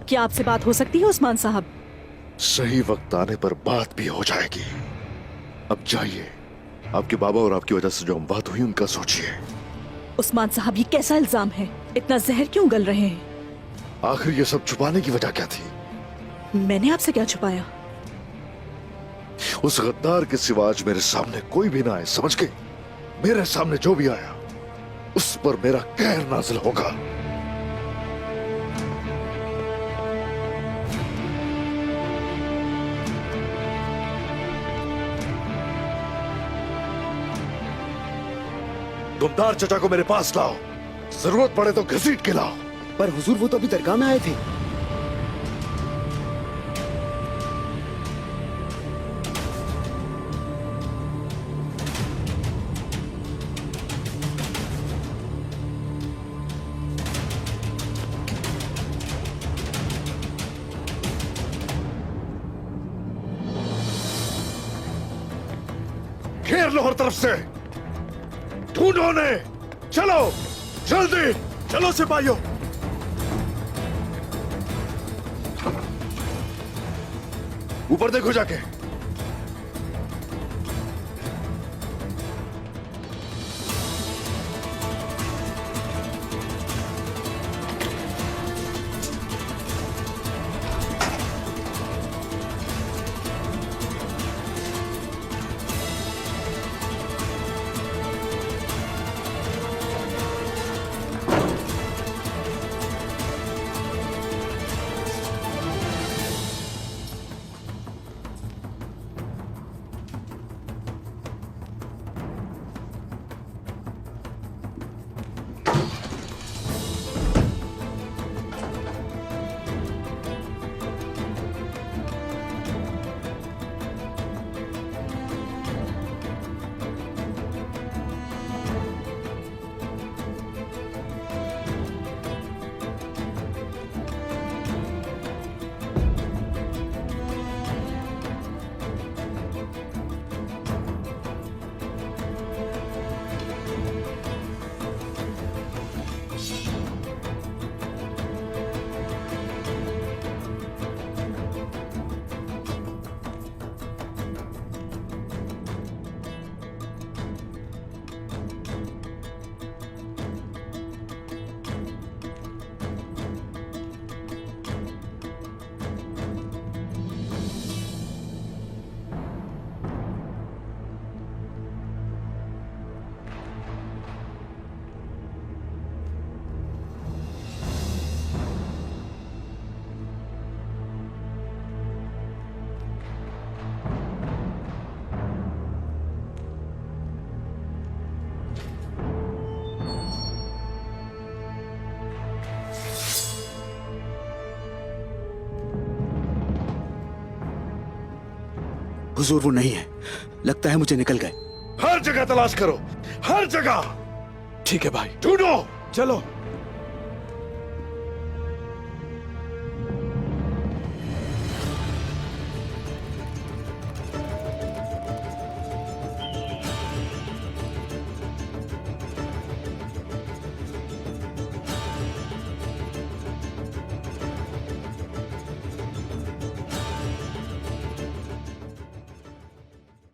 क्या आपसे बात हो सकती है उस्मान साहब? सही वक्त आने पर बात भी हो जाएगी। अब जाइए, आपके बाबा और आपकी वजह से जो हम बात हुई उनका सोचिए। उस्मान साहब, ये कैसा इल्जाम है? इतना जहर क्यों गल रहे हैं? आखिर ये सब छुपाने की वजह क्या थी? मैंने आपसे क्या छुपाया? उस गद्दार के सिवा आज मेरे सामने कोई भी ना आए, समझ गए? मेरे सामने जो भी आया उस पर मेरा कहर नाजिल होगा। दुमदार चचा को मेरे पास लाओ, जरूरत पड़े तो घसीट के लाओ। पर हुजूर, वो तो अभी दरगाह में आए थे। घेर लो हर तरफ से, ढूंढो उन्हें। चलो जल्दी, चलो सिपाहियों। ऊपर देखो जाके। हुजूर, वो नहीं है। लगता है मुझे निकल गए। हर जगह तलाश करो, हर जगह। ठीक है भाई, ढूंढो। चलो।